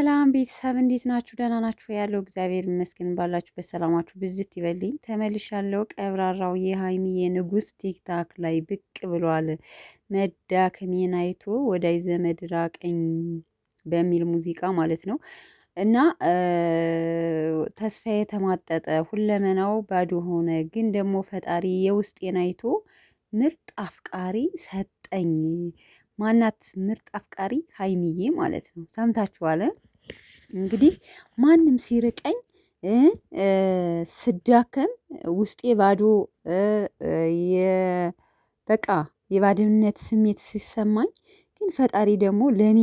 ሰላም ቤተሰብ እንዴት ናችሁ? ደህና ናችሁ? ያለው እግዚአብሔር ይመስገን። ባላችሁበት ሰላማችሁ ብዝት ይበልኝ። ተመልሻለሁ። ቀብራራው የሀይሚ የንጉስ ቲክታክ ላይ ብቅ ብሏል። መዳከሜን አይቶ ወዳጅ ዘመድ ራቀኝ በሚል ሙዚቃ ማለት ነው። እና ተስፋዬ ተማጠጠ፣ ሁለመናው ባዶ ሆነ። ግን ደግሞ ፈጣሪ የውስጤን አይቶ ምርጥ አፍቃሪ ሰጠኝ። ማናት ምርጥ አፍቃሪ? ሀይሚዬ ማለት ነው። ሰምታችኋል እንግዲህ። ማንም ሲርቀኝ ስዳከም ውስጤ ባዶ በቃ የባዶነት ስሜት ሲሰማኝ፣ ግን ፈጣሪ ደግሞ ለኔ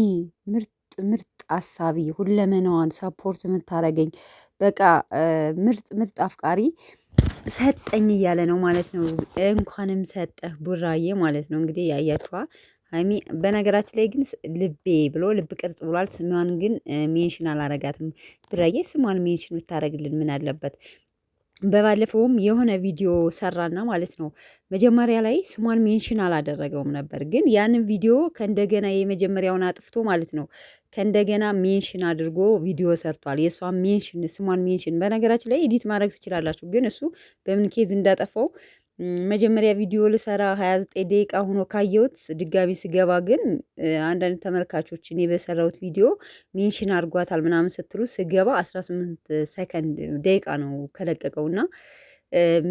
ምርጥ ምርጥ አሳቢ፣ ሁለመናዋን ሳፖርት የምታረገኝ በቃ ምርጥ ምርጥ አፍቃሪ ሰጠኝ እያለ ነው ማለት ነው። እንኳንም ሰጠህ ቡራዬ ማለት ነው። እንግዲህ ያያችኋ ሀይሚ በነገራችን ላይ ግን ልቤ ብሎ ልብ ቅርጽ ብሏል። ስሟን ግን ሜንሽን አላረጋትም። ቡራዬ ስሟን ሜንሽን ብታረግልን ምን አለበት? በባለፈውም የሆነ ቪዲዮ ሰራና ማለት ነው። መጀመሪያ ላይ ስሟን ሜንሽን አላደረገውም ነበር፣ ግን ያንን ቪዲዮ ከእንደገና የመጀመሪያውን አጥፍቶ ማለት ነው ከእንደገና ሜንሽን አድርጎ ቪዲዮ ሰርቷል። የእሷን ሜንሽን ስሟን ሜንሽን በነገራችን ላይ ኤዲት ማድረግ ትችላላችሁ፣ ግን እሱ በምን ኬዝ እንዳጠፋው መጀመሪያ ቪዲዮ ልሰራ 29 ደቂቃ ሆኖ ካየሁት ድጋሚ ስገባ ግን አንዳንድ ተመልካቾች እኔ በሰራሁት ቪዲዮ ሜንሽን አድርጓታል ምናምን ስትሉ ስገባ 18 ሰከንድ ደቂቃ ነው ከለቀቀው እና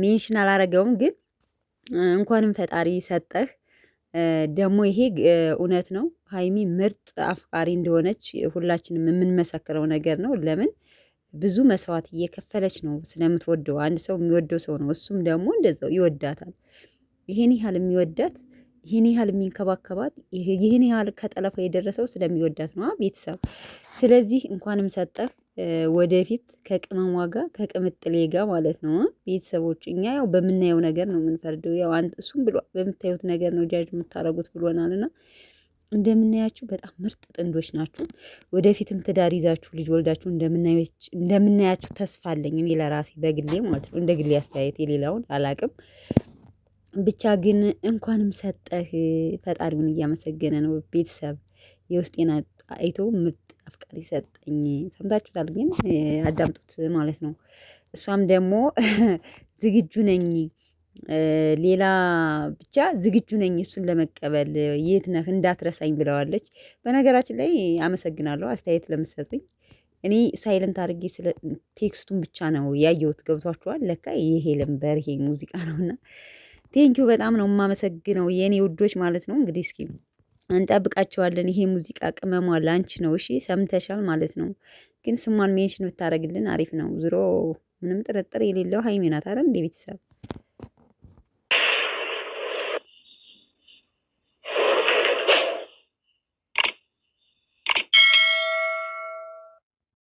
ሜንሽን አላረገውም። ግን እንኳንም ፈጣሪ ሰጠህ። ደግሞ ይሄ እውነት ነው። ሀይሚ ምርጥ አፍቃሪ እንደሆነች ሁላችንም የምንመሰክረው ነገር ነው። ለምን ብዙ መስዋዕት እየከፈለች ነው ስለምትወደው። አንድ ሰው የሚወደው ሰው ነው፣ እሱም ደግሞ እንደዛው ይወዳታል። ይሄን ያህል የሚወዳት ይሄን ያህል የሚንከባከባት ይሄን ያህል ከጠለፋ የደረሰው ስለሚወዳት ነው ቤተሰብ። ስለዚህ እንኳንም ሰጠህ። ወደፊት ከቅመሟ ጋር ከቅምጥሌ ጋር ማለት ነው ቤተሰቦች። እኛ ያው በምናየው ነገር ነው የምንፈርደው። ያው እሱም ብሎ በምታዩት ነገር ነው ጃጅ የምታረጉት ብሎናልና እንደምናያችሁ በጣም ምርጥ ጥንዶች ናችሁ። ወደፊትም ትዳር ይዛችሁ ልጅ ወልዳችሁ እንደምናያችሁ ተስፋ አለኝ እኔ ለራሴ በግሌ ማለት ነው። እንደ ግሌ አስተያየት የሌላውን አላቅም። ብቻ ግን እንኳንም ሰጠህ። ፈጣሪውን እያመሰገነ ነው ቤተሰብ። የውስጤን አይቶ ምርጥ አፍቃሪ ሰጠኝ። ሰምታችሁታል፣ ግን አዳምጡት ማለት ነው። እሷም ደግሞ ዝግጁ ነኝ ሌላ ብቻ ዝግጁ ነኝ እሱን ለመቀበል፣ የት ነህ እንዳትረሳኝ ብለዋለች። በነገራችን ላይ አመሰግናለሁ አስተያየት ለምትሰጡኝ። እኔ ሳይለንት አድርጌ ስለ ቴክስቱን ብቻ ነው ያየሁት። ገብቷችኋል? ለካ የሄለን በርሄ ሙዚቃ ነውና ቴንኪው በጣም ነው የማመሰግነው የኔ ውዶች ማለት ነው። እንግዲህ እስኪ እንጠብቃቸዋለን። ይሄ ሙዚቃ ቅመሟ ላንቺ ነው። እሺ ሰምተሻል ማለት ነው። ግን ስሟን ሜንሽን ብታደርግልን አሪፍ ነው። ዝሮ ምንም ጥርጥር የሌለው ሀይሚ ናት አይደል እንደ ቤተሰብ